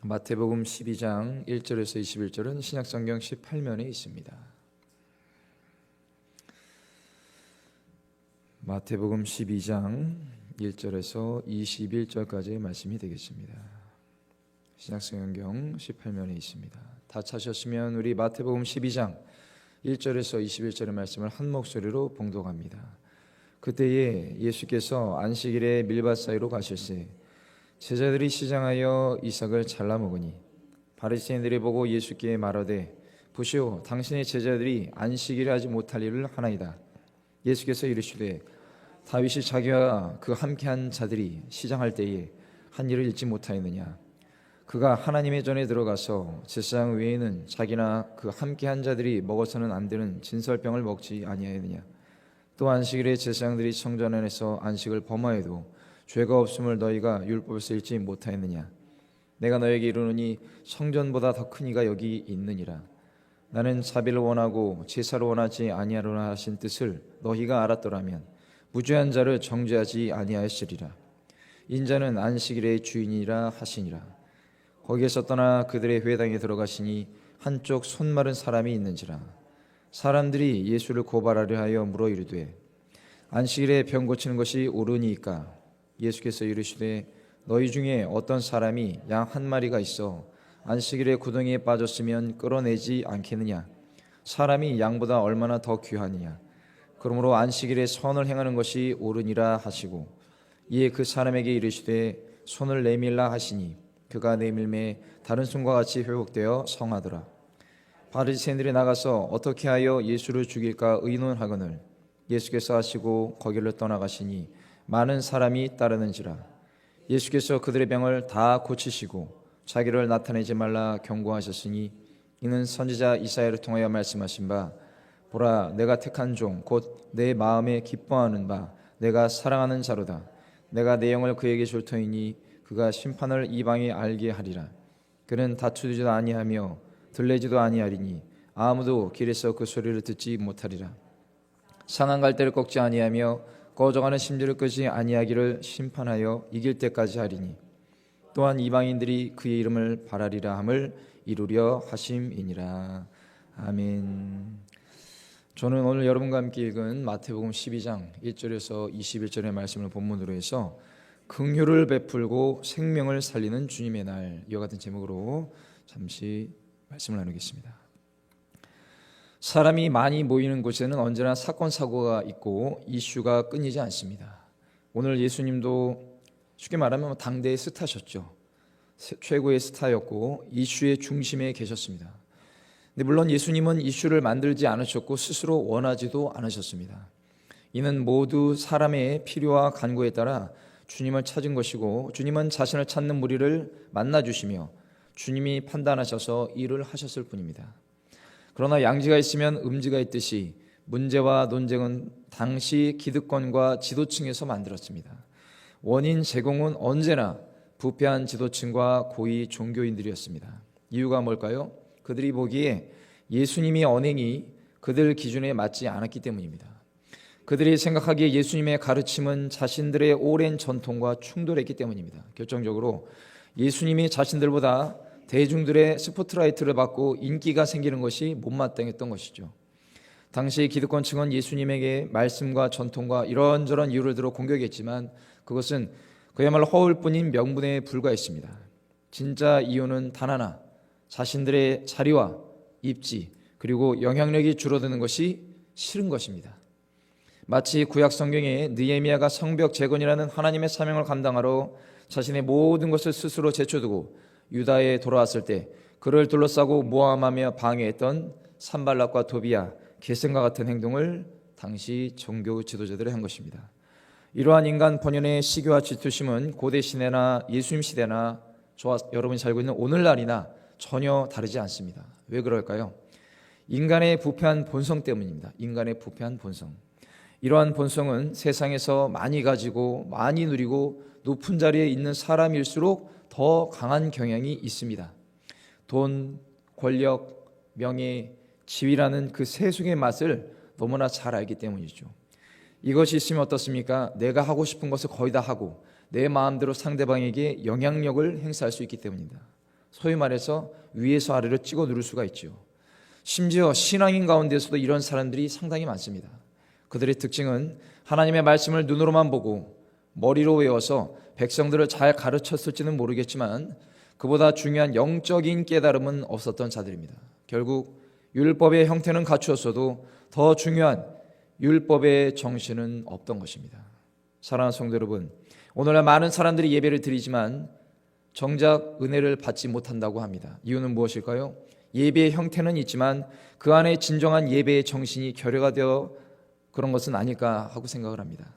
마태복음 12장 1절에서 21절은 신약성경 18면에 있습니다. 마태복음 12장 1절에서 21절까지의 말씀이 되겠습니다. 신약성경 18면에 있습니다. 다 찾으셨으면 우리 마태복음 12장 1절에서 21절의 말씀을 한 목소리로 봉독합니다. 그때에 예수께서 안식일에 밀밭 사이로 가실새 제자들이 시장하여 이삭을 잘라 먹으니 바리새인들이 보고 예수께 말하되 보시오, 당신의 제자들이 안식일에 하지 못할 일을 하나이다. 예수께서 이르시되 다윗이 자기와 그 함께한 자들이 시장할 때에 한 일을 잊지 못하였느냐? 그가 하나님의 전에 들어가서 제사장 외에는 자기나 그 함께한 자들이 먹어서는 안 되는 진설병을 먹지 아니하였느냐? 또 안식일에 제사장들이 성전 안에서 안식을 범하여도 죄가 없음을 너희가 율법에서 읽지 못하였느냐? 내가 너에게 이르노니 성전보다 더 큰 이가 여기 있느니라. 나는 자비를 원하고 제사를 원하지 아니하노라 하신 뜻을 너희가 알았더라면 무죄한 자를 정죄하지 아니하였으리라. 인자는 안식일의 주인이라 하시니라. 거기에서 떠나 그들의 회당에 들어가시니 한쪽 손 마른 사람이 있는지라. 사람들이 예수를 고발하려 하여 물어 이르되 안식일에 병 고치는 것이 옳으니까? 예수께서 이르시되 너희 중에 어떤 사람이 양 한 마리가 있어 안식일에 구덩이에 빠졌으면 끌어내지 않겠느냐? 사람이 양보다 얼마나 더 귀하느냐? 그러므로 안식일에 선을 행하는 것이 옳으니라 하시고 이에 그 사람에게 이르시되 손을 내밀라 하시니 그가 내밀매 다른 손과 같이 회복되어 성하더라. 바리새인들이 나가서 어떻게 하여 예수를 죽일까 의논하거늘 예수께서 하시고 거기를 떠나가시니 많은 사람이 따르는지라. 예수께서 그들의 병을 다 고치시고 자기를 나타내지 말라 경고하셨으니 이는 선지자 이사야를 통하여 말씀하신 바 보라, 내가 택한 종 곧 내 마음에 기뻐하는 바 내가 사랑하는 자로다. 내가 내 영을 그에게 줄 터이니 그가 심판을 이방에 알게 하리라. 그는 다투지도 아니하며 들레지도 아니하리니 아무도 길에서 그 소리를 듣지 못하리라. 상한 갈대를 꺾지 아니하며 꺼져가는 심지를 끄지 아니하기를 심판하여 이길 때까지 하리니 또한 이방인들이 그의 이름을 바라리라 함을 이루려 하심이니라. 아멘. 저는 오늘 여러분과 함께 읽은 마태복음 12장 1절에서 21절의 말씀을 본문으로 해서 긍휼을 베풀고 생명을 살리는 주님의 날, 이와 같은 제목으로 잠시 말씀을 나누겠습니다. 사람이 많이 모이는 곳에는 언제나 사건 사고가 있고 이슈가 끊이지 않습니다. 오늘 예수님도 쉽게 말하면 당대의 스타셨죠. 최고의 스타였고 이슈의 중심에 계셨습니다. 근데 물론 예수님은 이슈를 만들지 않으셨고 스스로 원하지도 않으셨습니다. 이는 모두 사람의 필요와 간구에 따라 주님을 찾은 것이고 주님은 자신을 찾는 무리를 만나주시며 주님이 판단하셔서 일을 하셨을 뿐입니다. 그러나 양지가 있으면 음지가 있듯이 문제와 논쟁은 당시 기득권과 지도층에서 만들었습니다. 원인 제공은 언제나 부패한 지도층과 고위 종교인들이었습니다. 이유가 뭘까요? 그들이 보기에 예수님의 언행이 그들 기준에 맞지 않았기 때문입니다. 그들이 생각하기에 예수님의 가르침은 자신들의 오랜 전통과 충돌했기 때문입니다. 결정적으로 예수님이 자신들보다 대중들의 스포트라이트를 받고 인기가 생기는 것이 못마땅했던 것이죠. 당시 기득권층은 예수님에게 말씀과 전통과 이런저런 이유를 들어 공격했지만 그것은 그야말로 허울뿐인 명분에 불과했습니다. 진짜 이유는 단 하나, 자신들의 자리와 입지 그리고 영향력이 줄어드는 것이 싫은 것입니다. 마치 구약 성경에 느헤미야가 성벽 재건이라는 하나님의 사명을 감당하러 자신의 모든 것을 스스로 제쳐두고 유다에 돌아왔을 때 그를 둘러싸고 모함하며 방해했던 산발락과 도비야, 게셈과 같은 행동을 당시 종교 지도자들이 한 것입니다. 이러한 인간 본연의 시기와 질투심은 고대 시대나 예수님 시대나 저와 여러분이 살고 있는 오늘날이나 전혀 다르지 않습니다. 왜 그럴까요? 인간의 부패한 본성 때문입니다. 인간의 부패한 본성. 이러한 본성은 세상에서 많이 가지고 많이 누리고 높은 자리에 있는 사람일수록 더 강한 경향이 있습니다. 돈, 권력, 명예, 지위라는 그 세속의 맛을 너무나 잘 알기 때문이죠. 이것이 있으면 어떻습니까? 내가 하고 싶은 것을 거의 다 하고 내 마음대로 상대방에게 영향력을 행사할 수 있기 때문입니다. 소위 말해서 위에서 아래로 찍어 누를 수가 있죠. 심지어 신앙인 가운데서도 이런 사람들이 상당히 많습니다. 그들의 특징은 하나님의 말씀을 눈으로만 보고 머리로 외워서 백성들을 잘 가르쳤을지는 모르겠지만 그보다 중요한 영적인 깨달음은 없었던 자들입니다. 결국 율법의 형태는 갖추었어도 더 중요한 율법의 정신은 없던 것입니다. 사랑하는 성도 여러분, 오늘날 많은 사람들이 예배를 드리지만 정작 은혜를 받지 못한다고 합니다. 이유는 무엇일까요? 예배의 형태는 있지만 그 안에 진정한 예배의 정신이 결여가 되어 그런 것은 아닐까 하고 생각을 합니다.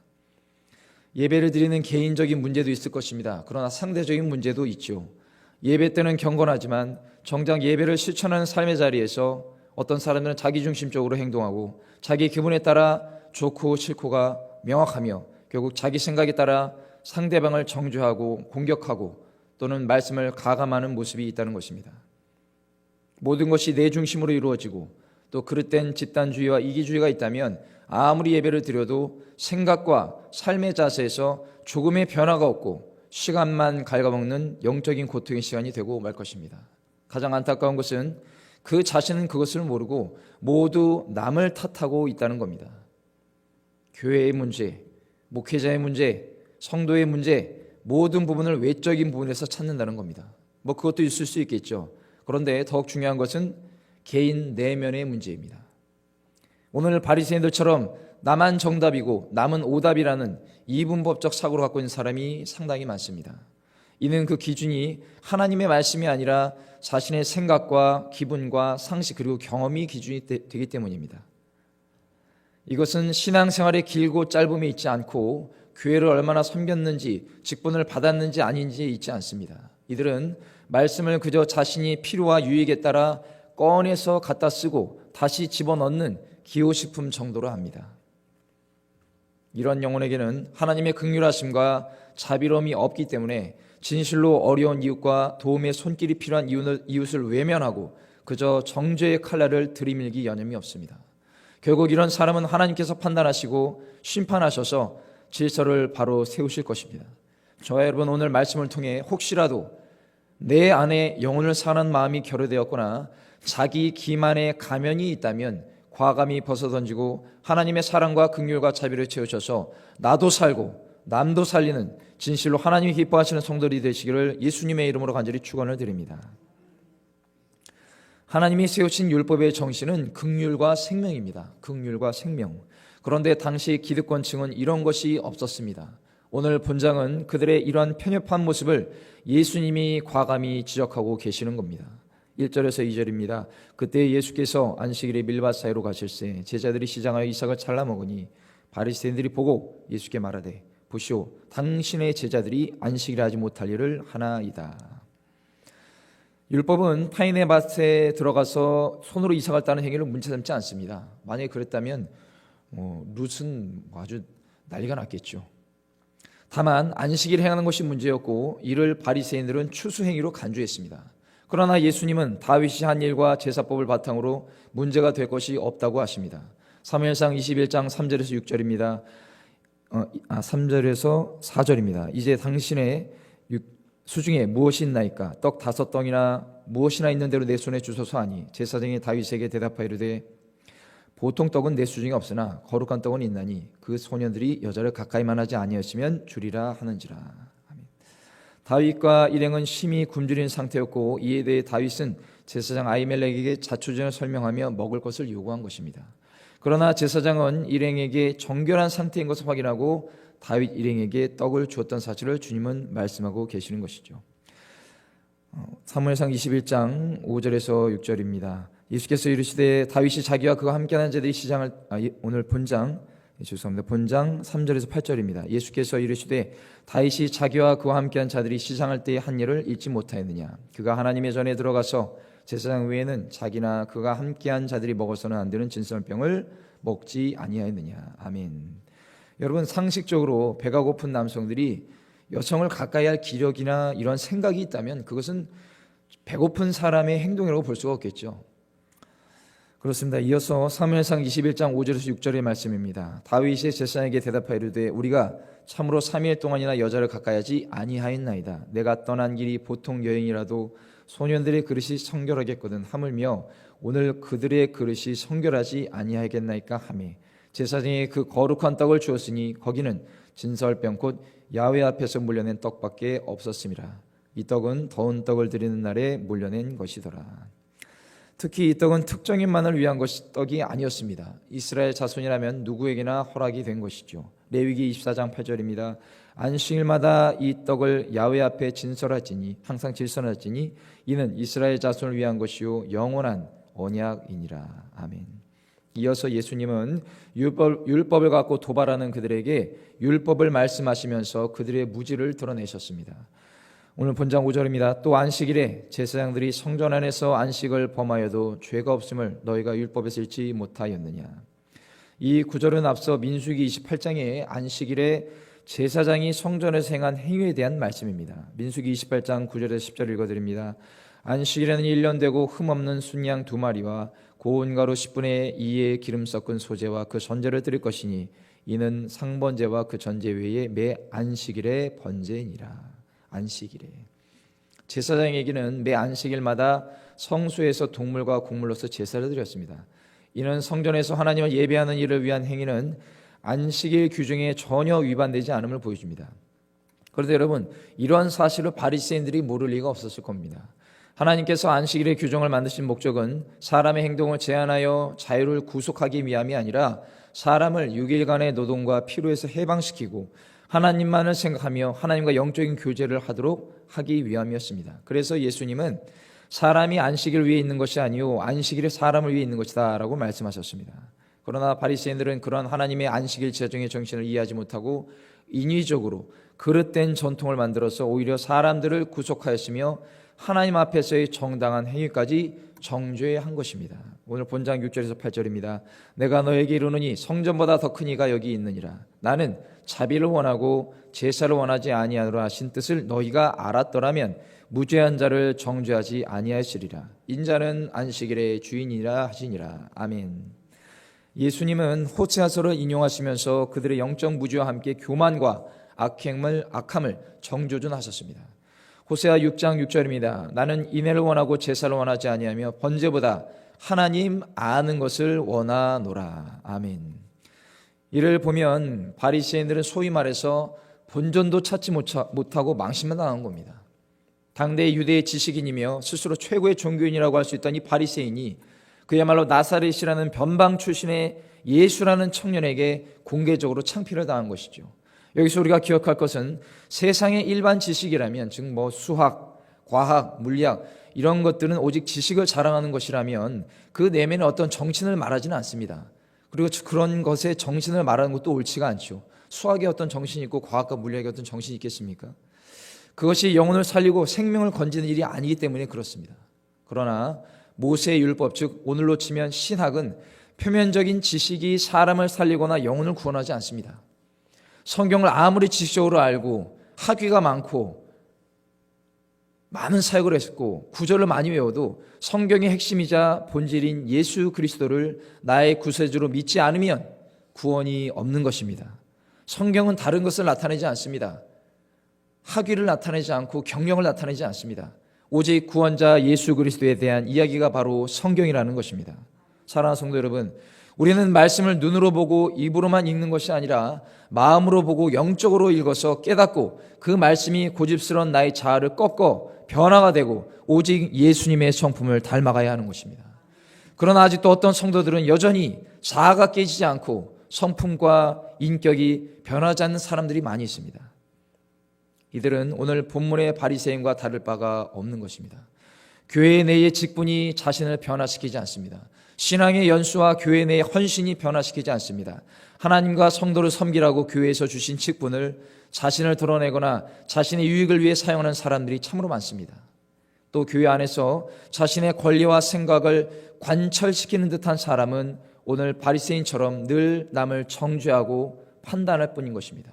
예배를 드리는 개인적인 문제도 있을 것입니다. 그러나 상대적인 문제도 있죠. 예배 때는 경건하지만 정작 예배를 실천하는 삶의 자리에서 어떤 사람들은 자기중심적으로 행동하고 자기 기분에 따라 좋고 싫고가 명확하며 결국 자기 생각에 따라 상대방을 정죄하고 공격하고 또는 말씀을 가감하는 모습이 있다는 것입니다. 모든 것이 내 중심으로 이루어지고 또 그릇된 집단주의와 이기주의가 있다면 아무리 예배를 드려도 생각과 삶의 자세에서 조금의 변화가 없고 시간만 갉아먹는 영적인 고통의 시간이 되고 말 것입니다. 가장 안타까운 것은 그 자신은 그것을 모르고 모두 남을 탓하고 있다는 겁니다. 교회의 문제, 목회자의 문제, 성도의 문제, 모든 부분을 외적인 부분에서 찾는다는 겁니다. 그것도 있을 수 있겠죠. 그런데 더욱 중요한 것은 개인 내면의 문제입니다. 오늘 바리새인들처럼 나만 정답이고 남은 오답이라는 이분법적 사고를 갖고 있는 사람이 상당히 많습니다. 이는 그 기준이 하나님의 말씀이 아니라 자신의 생각과 기분과 상식 그리고 경험이 기준이 되기 때문입니다. 이것은 신앙생활의 길고 짧음이 있지 않고 교회를 얼마나 섬겼는지 직분을 받았는지 아닌지 있지 않습니다. 이들은 말씀을 그저 자신이 필요와 유익에 따라 꺼내서 갖다 쓰고 다시 집어넣는 기호식품 정도로 합니다. 이런 영혼에게는 하나님의 긍휼하심과 자비로움이 없기 때문에 진실로 어려운 이웃과 도움의 손길이 필요한 이웃을 외면하고 그저 정죄의 칼날을 들이밀기 여념이 없습니다. 결국 이런 사람은 하나님께서 판단하시고 심판하셔서 질서를 바로 세우실 것입니다. 저와 여러분, 오늘 말씀을 통해 혹시라도 내 안에 영혼을 사는 마음이 결여되었거나 자기 기만의 가면이 있다면 과감히 벗어던지고 하나님의 사랑과 긍휼과 자비를 채우셔서 나도 살고 남도 살리는 진실로 하나님이 기뻐하시는 성도들이 되시기를 예수님의 이름으로 간절히 축원을 드립니다. 하나님이 세우신 율법의 정신은 긍휼과 생명입니다. 긍휼과 생명. 그런데 당시 기득권층은 이런 것이 없었습니다. 오늘 본장은 그들의 이러한 편협한 모습을 예수님이 과감히 지적하고 계시는 겁니다. 1절에서 2절입니다. 그때 예수께서 안식일에 밀밭 사이로 가실새 제자들이 시장하여 이삭을 잘라 먹으니 바리새인들이 보고 예수께 말하되 보시오, 당신의 제자들이 안식일에 하지 못할 일을 하나이다. 율법은 타인의 밭에 들어가서 손으로 이삭을 따는 행위를 문제 삼지 않습니다. 만약에 그랬다면 룻은 아주 난리가 났겠죠. 다만 안식일을 행하는 것이 문제였고 이를 바리새인들은 추수 행위로 간주했습니다. 그러나 예수님은 다윗이 한 일과 제사법을 바탕으로 문제가 될 것이 없다고 하십니다. 사무엘상 21장 3절에서 6절입니다. 3절에서 4절입니다. 이제 당신의 수중에 무엇이 있나이까? 떡 5덩이나 무엇이나 있는 대로 내 손에 주소서 하니 제사장이 다윗에게 대답하여 이르되 보통 떡은 내 수중에 없으나 거룩한 떡은 있나니 그 소년들이 여자를 가까이만 하지 아니었으면 주리라 하는지라. 아멘. 다윗과 일행은 심히 굶주린 상태였고 이에 대해 다윗은 제사장 아히멜렉에게 자초전을 설명하며 먹을 것을 요구한 것입니다. 그러나 제사장은 일행에게 정결한 상태인 것을 확인하고 다윗 일행에게 떡을 주었던 사실을 주님은 말씀하고 계시는 것이죠. 사무엘상 21장 5절에서 6절입니다. 예수께서 이르시되 다윗이 자기와 그와 함께하는 자들이 시장을 오늘 본장 3절에서 8절입니다. 예수께서 이르시되 다윗이 자기와 그와 함께한 자들이 시장할 때의 한 일을 잊지 못하였느냐? 그가 하나님의 전에 들어가서 제사장 외에는 자기나 그가 함께한 자들이 먹어서는 안 되는 진설병을 먹지 아니하였느냐? 아멘. 여러분, 상식적으로 배가 고픈 남성들이 여성을 가까이 할 기력이나 이런 생각이 있다면 그것은 배고픈 사람의 행동이라고 볼 수가 없겠죠. 그렇습니다. 이어서 사무엘상 21장 5절에서 6절의 말씀입니다. 다윗이 제사장에게 대답하여 이르되 우리가 참으로 3일 동안이나 여자를 가까이 하지 아니하였나이다. 내가 떠난 길이 보통 여행이라도 소년들의 그릇이 성결하겠거든 하물며 오늘 그들의 그릇이 성결하지 아니하겠나이까 하매 제사장이 그 거룩한 떡을 주었으니 거기는 진설병 곧 야훼 앞에서 물려낸 떡밖에 없었음이라. 이 떡은 더운 떡을 드리는 날에 물려낸 것이더라. 특히 이 떡은 특정인만을 위한 떡이 아니었습니다. 이스라엘 자손이라면 누구에게나 허락이 된 것이죠. 레위기 24장 8절입니다. 안식일마다 이 떡을 야훼 앞에 진설하지니 항상 질선하지니 이는 이스라엘 자손을 위한 것이요 영원한 언약이니라. 아멘. 이어서 예수님은 율법을 갖고 도발하는 그들에게 율법을 말씀하시면서 그들의 무지를 드러내셨습니다. 오늘 본장 5절입니다. 또 안식일에 제사장들이 성전 안에서 안식을 범하여도 죄가 없음을 너희가 율법에서 읽지 못하였느냐. 이 구절은 앞서 민수기 28장에 안식일에 제사장이 성전에서 행한 행위에 대한 말씀입니다. 민수기 28장 9절에서 10절 읽어드립니다. 안식일에는 1년 되고 흠없는 순양 2마리와 고운 가루 10분의 2의 기름 섞은 소재와 그 전제를 드릴 것이니 이는 상번제와 그 전제 외에 매 안식일의 번제니라. 안식일에 제사장에게는 매 안식일마다 성소에서 동물과 곡물로서 제사를 드렸습니다. 이는 성전에서 하나님을 예배하는 일을 위한 행위는 안식일 규정에 전혀 위반되지 않음을 보여줍니다. 그런데 여러분, 이러한 사실을 바리새인들이 모를 리가 없었을 겁니다. 하나님께서 안식일의 규정을 만드신 목적은 사람의 행동을 제한하여 자유를 구속하기 위함이 아니라 사람을 6일간의 노동과 피로에서 해방시키고 하나님만을 생각하며 하나님과 영적인 교제를 하도록 하기 위함이었습니다. 그래서 예수님은 사람이 안식일 위에 있는 것이 아니요 안식일이 사람을 위해 있는 것이다 라고 말씀하셨습니다. 그러나 바리새인들은 그런 하나님의 안식일 제정의 정신을 이해하지 못하고 인위적으로 그릇된 전통을 만들어서 오히려 사람들을 구속하였으며 하나님 앞에서의 정당한 행위까지 정죄한 것입니다. 오늘 본장 6절에서 8절입니다. 내가 너에게 이르노니 성전보다 더 큰 이가 여기 있느니라. 나는 자비를 원하고 제사를 원하지 아니하노라 하신 뜻을 너희가 알았더라면 무죄한 자를 정죄하지 아니하시리라. 인자는 안식일의 주인이라 하시니라. 아멘. 예수님은 호세아서를 인용하시면서 그들의 영적 무지와 함께 교만과 악함을 정조준하셨습니다. 호세아 6장 6절입니다. 나는 인애를 원하고 제사를 원하지 아니하며 번제보다 하나님 아는 것을 원하노라. 아멘. 이를 보면 바리새인들은 소위 말해서 본전도 찾지 못하고 망신만 당한 겁니다. 당대의 유대의 지식인이며 스스로 최고의 종교인이라고 할 수 있던 이 바리새인이 그야말로 나사렛이라는 변방 출신의 예수라는 청년에게 공개적으로 창피를 당한 것이죠. 여기서 우리가 기억할 것은 세상의 일반 지식이라면 즉 수학, 과학, 물리학 이런 것들은 오직 지식을 자랑하는 것이라면 그 내면에 어떤 정신을 말하지는 않습니다. 그리고 그런 것에 정신을 말하는 것도 옳지가 않죠. 수학에 어떤 정신이 있고 과학과 물리학에 어떤 정신이 있겠습니까? 그것이 영혼을 살리고 생명을 건지는 일이 아니기 때문에 그렇습니다. 그러나 모세의 율법 즉 오늘로 치면 신학은 표면적인 지식이 사람을 살리거나 영혼을 구원하지 않습니다. 성경을 아무리 지식적으로 알고 학위가 많고 많은 사역을 했고 구절을 많이 외워도 성경의 핵심이자 본질인 예수 그리스도를 나의 구세주로 믿지 않으면 구원이 없는 것입니다. 성경은 다른 것을 나타내지 않습니다. 학위를 나타내지 않고 경력을 나타내지 않습니다. 오직 구원자 예수 그리스도에 대한 이야기가 바로 성경이라는 것입니다. 사랑하는 성도 여러분, 우리는 말씀을 눈으로 보고 입으로만 읽는 것이 아니라 마음으로 보고 영적으로 읽어서 깨닫고 그 말씀이 고집스러운 나의 자아를 꺾어 변화가 되고 오직 예수님의 성품을 닮아가야 하는 것입니다. 그러나 아직도 어떤 성도들은 여전히 자아가 깨지지 않고 성품과 인격이 변하지 않는 사람들이 많이 있습니다. 이들은 오늘 본문의 바리새인과 다를 바가 없는 것입니다. 교회 내의 직분이 자신을 변화시키지 않습니다. 신앙의 연수와 교회 내의 헌신이 변화시키지 않습니다. 하나님과 성도를 섬기라고 교회에서 주신 직분을 자신을 드러내거나 자신의 유익을 위해 사용하는 사람들이 참으로 많습니다. 또 교회 안에서 자신의 권리와 생각을 관철시키는 듯한 사람은 오늘 바리새인처럼 늘 남을 정죄하고 판단할 뿐인 것입니다.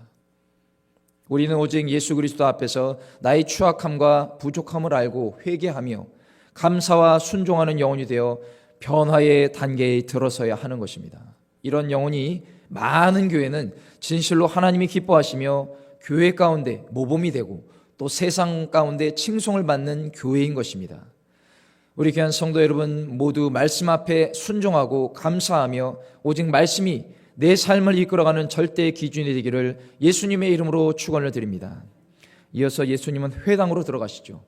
우리는 오직 예수 그리스도 앞에서 나의 추악함과 부족함을 알고 회개하며 감사와 순종하는 영혼이 되어 변화의 단계에 들어서야 하는 것입니다. 이런 영혼이 많은 교회는 진실로 하나님이 기뻐하시며 교회 가운데 모범이 되고 또 세상 가운데 칭송을 받는 교회인 것입니다. 우리 귀한 성도 여러분 모두 말씀 앞에 순종하고 감사하며 오직 말씀이 내 삶을 이끌어가는 절대 기준이 되기를 예수님의 이름으로 축원을 드립니다. 이어서 예수님은 회당으로 들어가시죠.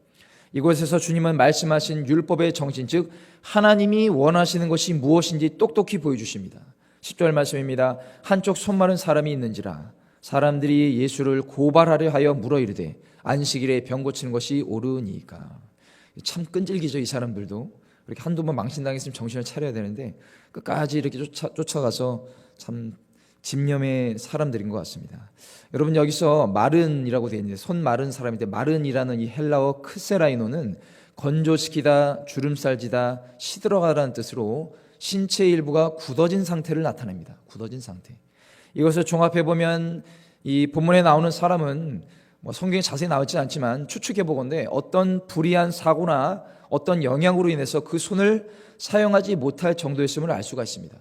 이곳에서 주님은 말씀하신 율법의 정신, 즉 하나님이 원하시는 것이 무엇인지 똑똑히 보여주십니다. 10절 말씀입니다. 한쪽 손마른 사람이 있는지라 사람들이 예수를 고발하려 하여 물어 이르되 안식일에 병 고치는 것이 옳으니까. 참 끈질기죠. 이 사람들도 이렇게 한두 번 망신당했으면 정신을 차려야 되는데 끝까지 이렇게 쫓아가서 참 집념의 사람들인 것 같습니다. 여러분 여기서 마른이라고 되어 있는데 손 마른 사람인데 마른이라는 이 헬라어 크세라이노는 건조시키다, 주름살지다, 시들어가라는 뜻으로 신체 일부가 굳어진 상태를 나타냅니다. 굳어진 상태. 이것을 종합해 보면 이 본문에 나오는 사람은 성경에 자세히 나오지 않지만 추측해 보건대 어떤 불의한 사고나 어떤 영향으로 인해서 그 손을 사용하지 못할 정도였음을 알 수가 있습니다.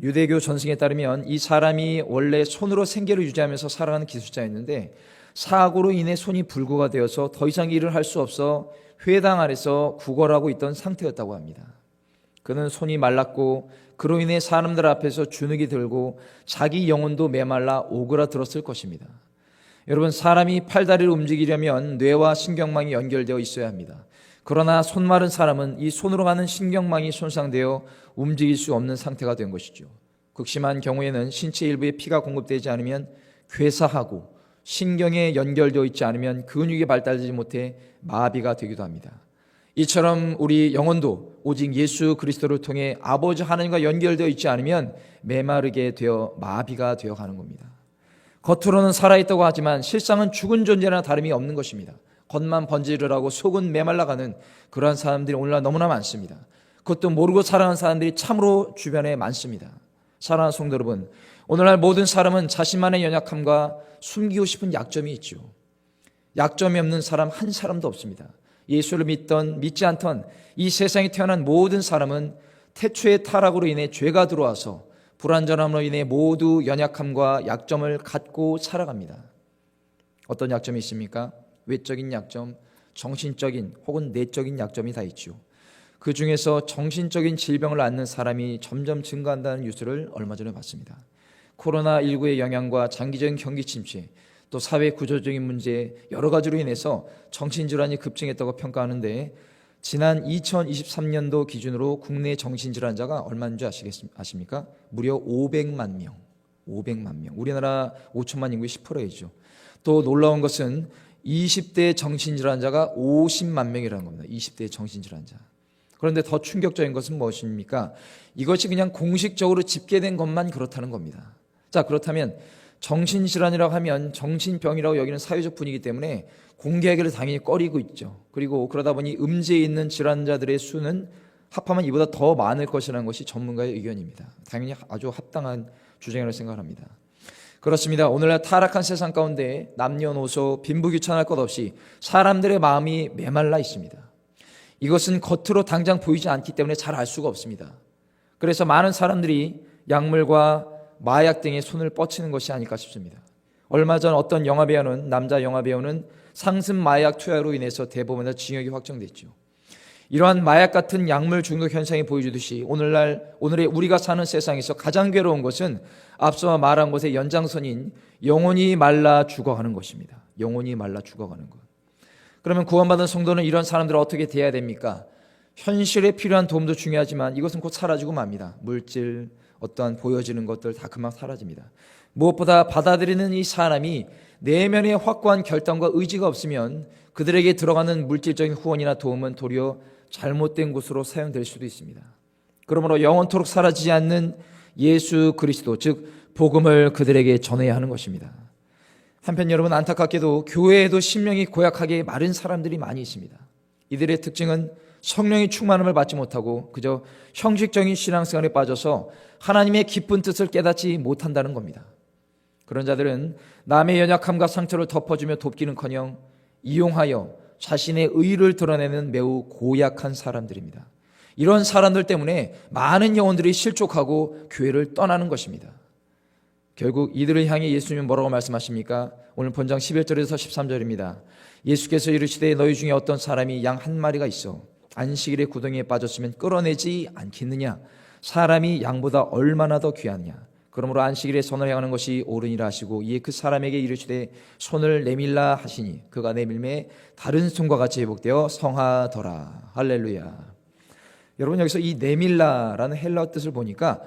유대교 전승에 따르면 이 사람이 원래 손으로 생계를 유지하면서 살아가는 기술자였는데 사고로 인해 손이 불구가 되어서 더 이상 일을 할 수 없어 회당 안에서 구걸하고 있던 상태였다고 합니다. 그는 손이 말랐고 그로 인해 사람들 앞에서 주눅이 들고 자기 영혼도 메말라 오그라들었을 것입니다. 여러분 사람이 팔다리를 움직이려면 뇌와 신경망이 연결되어 있어야 합니다. 그러나 손 마른 사람은 이 손으로 가는 신경망이 손상되어 움직일 수 없는 상태가 된 것이죠. 극심한 경우에는 신체 일부에 피가 공급되지 않으면 괴사하고 신경에 연결되어 있지 않으면 근육이 발달되지 못해 마비가 되기도 합니다. 이처럼 우리 영혼도 오직 예수 그리스도를 통해 아버지 하나님과 연결되어 있지 않으면 메마르게 되어 마비가 되어 가는 겁니다. 겉으로는 살아있다고 하지만 실상은 죽은 존재나 다름이 없는 것입니다. 겉만 번지르르 하고 속은 메말라가는 그러한 사람들이 오늘날 너무나 많습니다. 그것도 모르고 살아가는 사람들이 참으로 주변에 많습니다. 사랑하는 성도 여러분, 오늘날 모든 사람은 자신만의 연약함과 숨기고 싶은 약점이 있죠. 약점이 없는 사람 한 사람도 없습니다. 예수를 믿던 믿지 않던 이 세상에 태어난 모든 사람은 태초의 타락으로 인해 죄가 들어와서 불완전함으로 인해 모두 연약함과 약점을 갖고 살아갑니다. 어떤 약점이 있습니까? 외적인 약점, 정신적인 혹은 내적인 약점이 다 있죠. 그 중에서 정신적인 질병을 앓는 사람이 점점 증가한다는 뉴스를 얼마 전에 봤습니다. 코로나19의 영향과 장기적인 경기 침체, 또 사회 구조적인 문제 여러 가지로 인해서 정신질환이 급증했다고 평가하는데 지난 2023년도 기준으로 국내 정신질환자가 얼마인 줄 아십니까? 무려 500만 명. 500만 명. 우리나라 5천만 인구의 10%이죠. 또 놀라운 것은 20대 정신질환자가 50만 명이라는 겁니다. 20대 정신질환자. 그런데 더 충격적인 것은 무엇입니까? 이것이 그냥 공식적으로 집계된 것만 그렇다는 겁니다. 자, 그렇다면 정신질환이라고 하면 정신병이라고 여기는 사회적 분위기 때문에 공개하기를 당연히 꺼리고 있죠. 그리고 그러다 보니 음지에 있는 질환자들의 수는 합하면 이보다 더 많을 것이라는 것이 전문가의 의견입니다. 당연히 아주 합당한 주장이라고 생각합니다. 그렇습니다. 오늘날 타락한 세상 가운데 남녀노소 빈부귀천할 것 없이 사람들의 마음이 메말라 있습니다. 이것은 겉으로 당장 보이지 않기 때문에 잘 알 수가 없습니다. 그래서 많은 사람들이 약물과 마약 등에 손을 뻗치는 것이 아닐까 싶습니다. 얼마 전 어떤 남자 영화배우는 상습 마약 투여로 인해서 대법원에서 징역이 확정됐죠. 이러한 마약 같은 약물 중독 현상이 보여주듯이 오늘의 우리가 사는 세상에서 가장 괴로운 것은 앞서 말한 것의 연장선인 영혼이 말라 죽어가는 것입니다. 영혼이 말라 죽어가는 것. 그러면 구원받은 성도는 이런 사람들을 어떻게 대해야 됩니까? 현실에 필요한 도움도 중요하지만 이것은 곧 사라지고 맙니다. 물질, 어떠한 보여지는 것들 다 금방 사라집니다. 무엇보다 받아들이는 이 사람이 내면에 확고한 결단과 의지가 없으면 그들에게 들어가는 물질적인 후원이나 도움은 도리어 잘못된 곳으로 사용될 수도 있습니다. 그러므로 영원토록 사라지지 않는 예수 그리스도, 즉 복음을 그들에게 전해야 하는 것입니다. 한편 여러분, 안타깝게도 교회에도 심령이 고약하게 마른 사람들이 많이 있습니다. 이들의 특징은 성령의 충만함을 받지 못하고 그저 형식적인 신앙생활에 빠져서 하나님의 깊은 뜻을 깨닫지 못한다는 겁니다. 그런 자들은 남의 연약함과 상처를 덮어주며 돕기는커녕 이용하여 자신의 의의를 드러내는 매우 고약한 사람들입니다. 이런 사람들 때문에 많은 영혼들이 실족하고 교회를 떠나는 것입니다. 결국 이들을 향해 예수님은 뭐라고 말씀하십니까? 오늘 본장 11절에서 13절입니다. 예수께서 이르시되 너희 중에 어떤 사람이 양 한 마리가 있어 안식일에 구덩이에 빠졌으면 끌어내지 않겠느냐? 사람이 양보다 얼마나 더 귀하냐? 그러므로 안식일에 손을 행하는 것이 옳으니라 하시고 이에 그 사람에게 이르시되 손을 내밀라 하시니 그가 내밀매 다른 손과 같이 회복되어 성하더라. 할렐루야. 여러분, 여기서 이 내밀라라는 헬라어 뜻을 보니까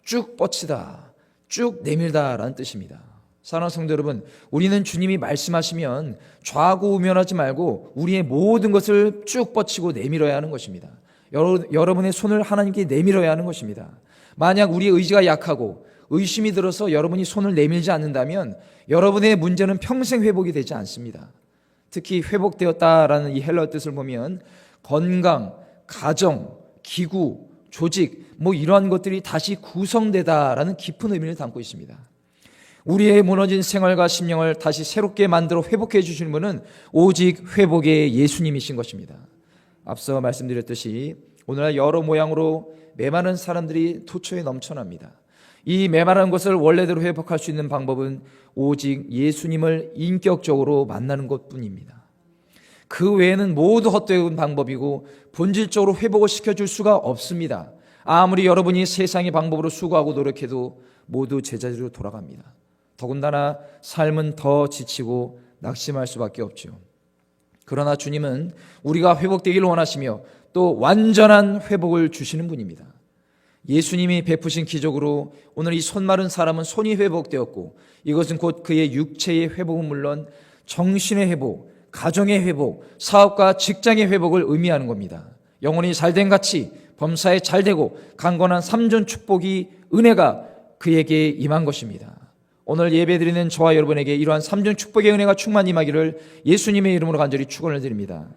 쭉 뻗치다, 쭉 내밀다라는 뜻입니다. 사랑하는 성도 여러분, 우리는 주님이 말씀하시면 좌고우면하지 말고 우리의 모든 것을 쭉 뻗치고 내밀어야 하는 것입니다. 여러분의 손을 하나님께 내밀어야 하는 것입니다. 만약 우리의 의지가 약하고 의심이 들어서 여러분이 손을 내밀지 않는다면 여러분의 문제는 평생 회복이 되지 않습니다. 특히 회복되었다라는 이 헬라어 뜻을 보면 건강, 가정, 기구, 조직 이러한 것들이 다시 구성되다라는 깊은 의미를 담고 있습니다. 우리의 무너진 생활과 심령을 다시 새롭게 만들어 회복해 주시는 분은 오직 회복의 예수님이신 것입니다. 앞서 말씀드렸듯이 오늘날 여러 모양으로 메마른 사람들이 도처에 넘쳐납니다. 이 메마른 것을 원래대로 회복할 수 있는 방법은 오직 예수님을 인격적으로 만나는 것뿐입니다. 그 외에는 모두 헛되은 방법이고 본질적으로 회복을 시켜줄 수가 없습니다. 아무리 여러분이 세상의 방법으로 수고하고 노력해도 모두 제자리로 돌아갑니다. 더군다나 삶은 더 지치고 낙심할 수밖에 없죠. 그러나 주님은 우리가 회복되기를 원하시며 또 완전한 회복을 주시는 분입니다. 예수님이 베푸신 기적으로 오늘 이 손 마른 사람은 손이 회복되었고 이것은 곧 그의 육체의 회복은 물론 정신의 회복, 가정의 회복, 사업과 직장의 회복을 의미하는 겁니다. 영혼이 잘된 같이 범사에 잘되고 강건한 삼존 축복이 은혜가 그에게 임한 것입니다. 오늘 예배드리는 저와 여러분에게 이러한 삼존 축복의 은혜가 충만 임하기를 예수님의 이름으로 간절히 축원을 드립니다.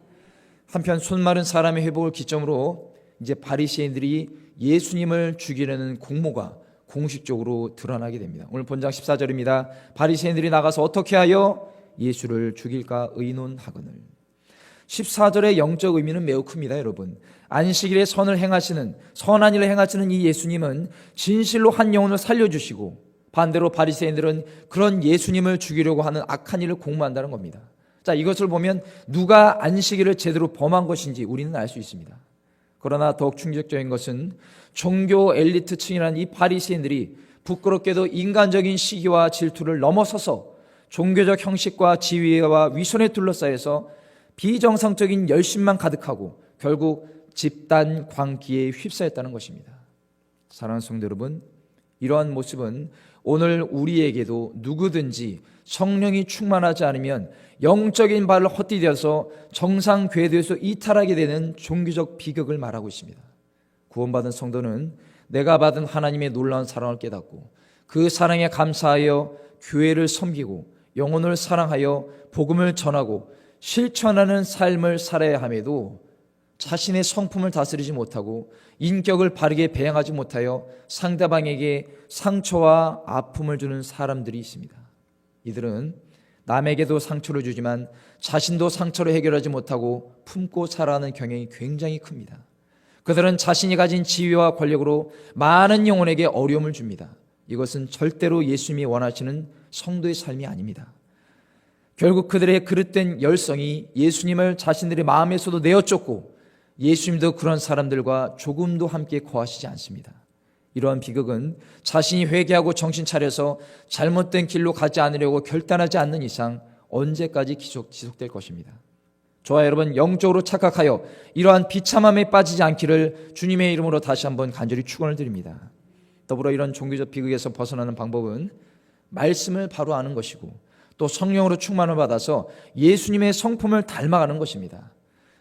한편 손 마른 사람의 회복을 기점으로 이제 바리새인들이 예수님을 죽이려는 공모가 공식적으로 드러나게 됩니다. 오늘 본장 14절입니다. 바리새인들이 나가서 어떻게 하여 예수를 죽일까 의논하거늘. 14절의 영적 의미는 매우 큽니다. 여러분, 안식일에 선한 일을 행하시는 이 예수님은 진실로 한 영혼을 살려주시고 반대로 바리새인들은 그런 예수님을 죽이려고 하는 악한 일을 공모한다는 겁니다. 자, 이것을 보면 누가 안식일을 제대로 범한 것인지 우리는 알 수 있습니다. 그러나 더욱 충격적인 것은 종교 엘리트층이라는 이 바리새인들이 부끄럽게도 인간적인 시기와 질투를 넘어서서 종교적 형식과 지위와 위선에 둘러싸여서 비정상적인 열심만 가득하고 결국 집단 광기에 휩싸였다는 것입니다. 사랑하는 성도 여러분, 이러한 모습은 오늘 우리에게도 누구든지 성령이 충만하지 않으면 영적인 발을 헛디뎌서 정상 궤도에서 이탈하게 되는 종교적 비극을 말하고 있습니다. 구원받은 성도는 내가 받은 하나님의 놀라운 사랑을 깨닫고 그 사랑에 감사하여 교회를 섬기고 영혼을 사랑하여 복음을 전하고 실천하는 삶을 살아야 함에도 자신의 성품을 다스리지 못하고 인격을 바르게 배양하지 못하여 상대방에게 상처와 아픔을 주는 사람들이 있습니다. 이들은 남에게도 상처를 주지만 자신도 상처를 해결하지 못하고 품고 살아가는 경향이 굉장히 큽니다. 그들은 자신이 가진 지위와 권력으로 많은 영혼에게 어려움을 줍니다. 이것은 절대로 예수님이 원하시는 성도의 삶이 아닙니다. 결국 그들의 그릇된 열성이 예수님을 자신들의 마음에서도 내어쫓고 예수님도 그런 사람들과 조금도 함께 거하시지 않습니다. 이러한 비극은 자신이 회개하고 정신 차려서 잘못된 길로 가지 않으려고 결단하지 않는 이상 언제까지 지속될 것입니다. 저와 여러분, 영적으로 착각하여 이러한 비참함에 빠지지 않기를 주님의 이름으로 다시 한번 간절히 축원을 드립니다. 더불어 이런 종교적 비극에서 벗어나는 방법은 말씀을 바로 아는 것이고 또 성령으로 충만을 받아서 예수님의 성품을 닮아가는 것입니다.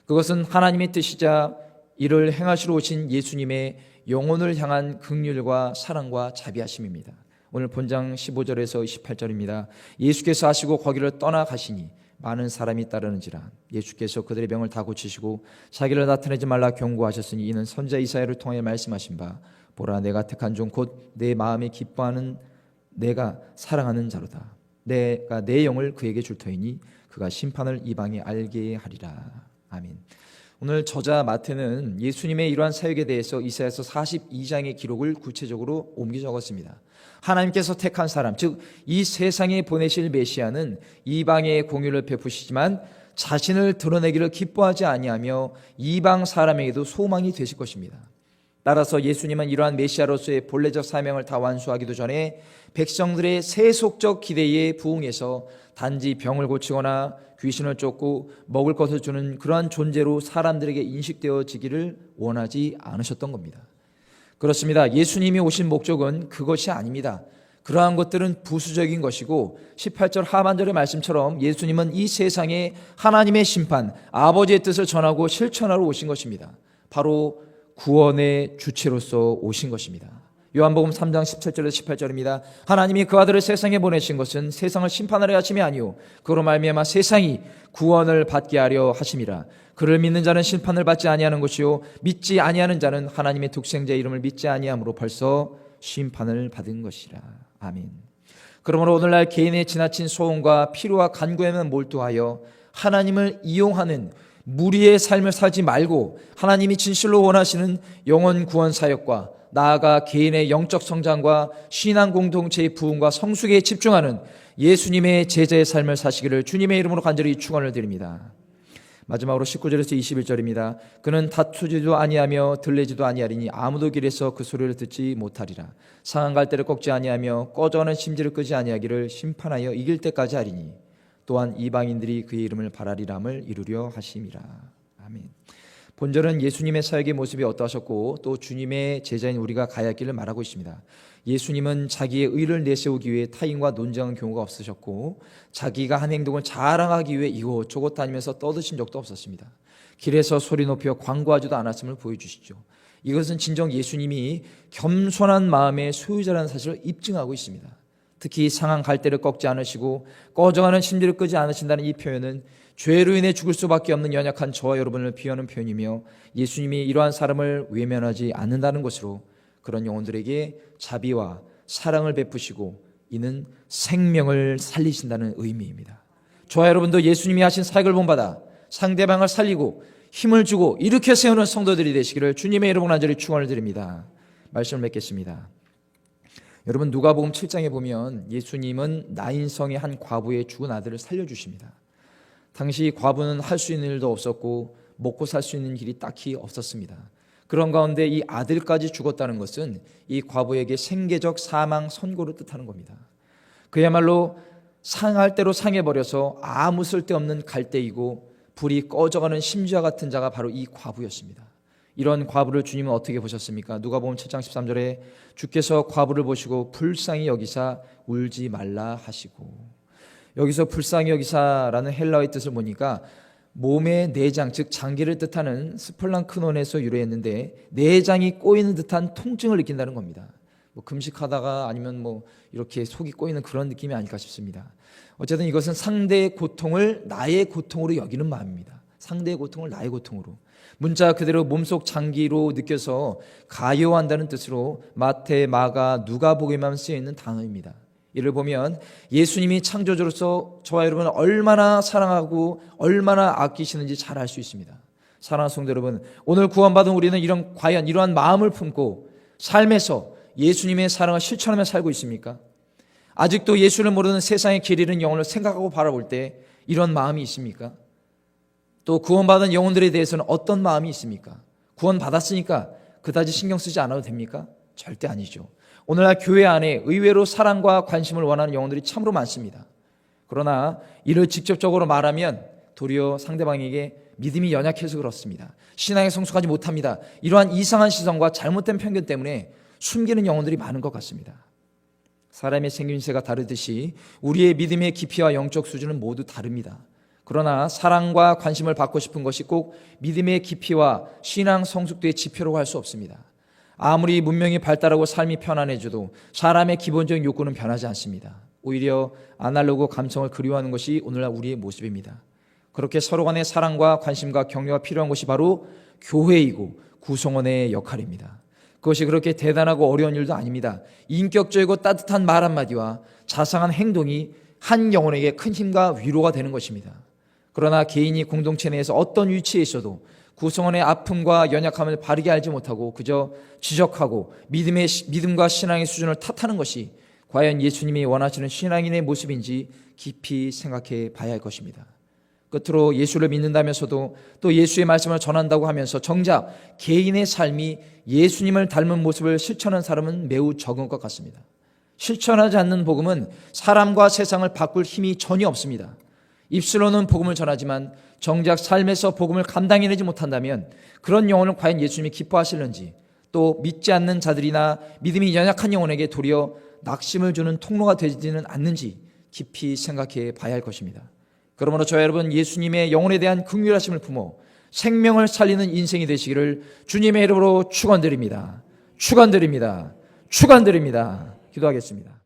그것은 하나님의 뜻이자 이를 행하시러 오신 예수님의 영혼을 향한 긍휼과 사랑과 자비하심입니다. 오늘 본장 15절에서 28절입니다. 예수께서 하시고 거기를 떠나가시니 많은 사람이 따르는지라. 예수께서 그들의 병을 다 고치시고 자기를 나타내지 말라 경고하셨으니 이는 선지자 이사야를 통해 말씀하신 바 보라 내가 택한 종 곧 내 마음에 기뻐하는 내가 사랑하는 자로다. 내가 내 영을 그에게 줄 터이니 그가 심판을 이방에 알게 하리라. 아멘. 오늘 저자 마태는 예수님의 이러한 사역에 대해서 이사야서 42장의 기록을 구체적으로 옮겨 적었습니다. 하나님께서 택한 사람, 즉 이 세상에 보내실 메시아는 이방의 공유를 베푸시지만 자신을 드러내기를 기뻐하지 아니하며 이방 사람에게도 소망이 되실 것입니다. 따라서 예수님은 이러한 메시아로서의 본래적 사명을 다 완수하기도 전에 백성들의 세속적 기대에 부응해서 단지 병을 고치거나 귀신을 쫓고 먹을 것을 주는 그러한 존재로 사람들에게 인식되어지기를 원하지 않으셨던 겁니다. 그렇습니다. 예수님이 오신 목적은 그것이 아닙니다. 그러한 것들은 부수적인 것이고 18절 하반절의 말씀처럼 예수님은 이 세상에 하나님의 심판, 아버지의 뜻을 전하고 실천하러 오신 것입니다. 바로 구원의 주체로서 오신 것입니다. 요한복음 3장 17절에서 18절입니다. 하나님이 그 아들을 세상에 보내신 것은 세상을 심판하려 하심이 아니요 그로 말미암아 세상이 구원을 받게 하려 하심이라. 그를 믿는 자는 심판을 받지 아니하는 것이요 믿지 아니하는 자는 하나님의 독생자의 이름을 믿지 아니함으로 벌써 심판을 받은 것이라. 아멘. 그러므로 오늘날 개인의 지나친 소원과 필요와 간구에만 몰두하여 하나님을 이용하는 무리의 삶을 살지 말고 하나님이 진실로 원하시는 영혼 구원 사역과 나아가 개인의 영적 성장과 신앙 공동체의 부흥과 성숙에 집중하는 예수님의 제자의 삶을 사시기를 주님의 이름으로 간절히 축원을 드립니다. 마지막으로 19절에서 21절입니다. 그는 다투지도 아니하며 들레지도 아니하리니 아무도 길에서 그 소리를 듣지 못하리라. 상한 갈대를 꺾지 아니하며 꺼져가는 심지를 끄지 아니하기를 심판하여 이길 때까지 하리니 또한 이방인들이 그의 이름을 바라리람을 이루려 하심이라. 아멘. 본절은 예수님의 사역의 모습이 어떠하셨고 또 주님의 제자인 우리가 가야 할 길을 말하고 있습니다. 예수님은 자기의 의를 내세우기 위해 타인과 논쟁한 경우가 없으셨고 자기가 한 행동을 자랑하기 위해 이곳저곳 다니면서 떠드신 적도 없었습니다. 길에서 소리 높여 광고하지도 않았음을 보여주시죠. 이것은 진정 예수님이 겸손한 마음의 소유자라는 사실을 입증하고 있습니다. 특히 상한 갈대를 꺾지 않으시고 꺼져가는 심지를 끄지 않으신다는 이 표현은 죄로 인해 죽을 수밖에 없는 연약한 저와 여러분을 비하는 표현이며 예수님이 이러한 사람을 외면하지 않는다는 것으로 그런 영혼들에게 자비와 사랑을 베푸시고 이는 생명을 살리신다는 의미입니다. 저와 여러분도 예수님이 하신 사역을 본받아 상대방을 살리고 힘을 주고 일으켜 세우는 성도들이 되시기를 주님의 이름으로 간절히 축원을 드립니다. 말씀을 맺겠습니다. 여러분 누가복음 7장에 보면 예수님은 나인성의 한 과부의 죽은 아들을 살려주십니다. 당시 과부는 할 수 있는 일도 없었고 먹고 살 수 있는 길이 딱히 없었습니다. 그런 가운데 이 아들까지 죽었다는 것은 이 과부에게 생계적 사망 선고를 뜻하는 겁니다. 그야말로 상할 대로 상해버려서 아무 쓸데없는 갈대이고 불이 꺼져가는 심지와 같은 자가 바로 이 과부였습니다. 이런 과부를 주님은 어떻게 보셨습니까? 누가복음 7장 13절에 주께서 과부를 보시고 불쌍히 여기사 울지 말라 하시고, 여기서 불쌍히 여기사라는 헬라어의 뜻을 보니까 몸의 내장, 즉 장기를 뜻하는 스플랑크논에서 유래했는데 내장이 꼬이는 듯한 통증을 느낀다는 겁니다. 금식하다가 아니면 이렇게 속이 꼬이는 그런 느낌이 아닐까 싶습니다. 어쨌든 이것은 상대의 고통을 나의 고통으로 여기는 마음입니다. 상대의 고통을 나의 고통으로. 문자 그대로 몸속 장기로 느껴서 가여한다는 뜻으로 마태, 마가, 누가복음에만 쓰여 있는 단어입니다. 이를 보면 예수님이 창조주로서 저와 여러분을 얼마나 사랑하고 얼마나 아끼시는지 잘 알 수 있습니다. 사랑하는 성도 여러분, 오늘 구원받은 우리는 과연 이러한 마음을 품고 삶에서 예수님의 사랑을 실천하며 살고 있습니까? 아직도 예수를 모르는 세상의 길 잃은 영혼을 생각하고 바라볼 때 이런 마음이 있습니까? 또 구원받은 영혼들에 대해서는 어떤 마음이 있습니까? 구원받았으니까 그다지 신경 쓰지 않아도 됩니까? 절대 아니죠. 오늘날 교회 안에 의외로 사랑과 관심을 원하는 영혼들이 참으로 많습니다. 그러나 이를 직접적으로 말하면 도리어 상대방에게 믿음이 연약해서 그렇습니다. 신앙에 성숙하지 못합니다. 이러한 이상한 시선과 잘못된 편견 때문에 숨기는 영혼들이 많은 것 같습니다. 사람의 생김새가 다르듯이 우리의 믿음의 깊이와 영적 수준은 모두 다릅니다. 그러나 사랑과 관심을 받고 싶은 것이 꼭 믿음의 깊이와 신앙 성숙도의 지표라고 할 수 없습니다. 아무리 문명이 발달하고 삶이 편안해져도 사람의 기본적인 욕구는 변하지 않습니다. 오히려 아날로그 감성을 그리워하는 것이 오늘날 우리의 모습입니다. 그렇게 서로 간의 사랑과 관심과 격려가 필요한 것이 바로 교회이고 구성원의 역할입니다. 그것이 그렇게 대단하고 어려운 일도 아닙니다. 인격적이고 따뜻한 말 한마디와 자상한 행동이 한 영혼에게 큰 힘과 위로가 되는 것입니다. 그러나 개인이 공동체 내에서 어떤 위치에 있어도 구성원의 아픔과 연약함을 바르게 알지 못하고 그저 지적하고 믿음과 신앙의 수준을 탓하는 것이 과연 예수님이 원하시는 신앙인의 모습인지 깊이 생각해 봐야 할 것입니다. 끝으로 예수를 믿는다면서도 또 예수의 말씀을 전한다고 하면서 정작 개인의 삶이 예수님을 닮은 모습을 실천하는 사람은 매우 적은 것 같습니다. 실천하지 않는 복음은 사람과 세상을 바꿀 힘이 전혀 없습니다. 입술로는 복음을 전하지만 정작 삶에서 복음을 감당해내지 못한다면 그런 영혼을 과연 예수님이 기뻐하실는지, 또 믿지 않는 자들이나 믿음이 연약한 영혼에게 도리어 낙심을 주는 통로가 되지는 않는지 깊이 생각해 봐야 할 것입니다. 그러므로 저와 여러분, 예수님의 영혼에 대한 긍휼하심을 품어 생명을 살리는 인생이 되시기를 주님의 이름으로 축원드립니다. 축원드립니다. 축원드립니다. 기도하겠습니다.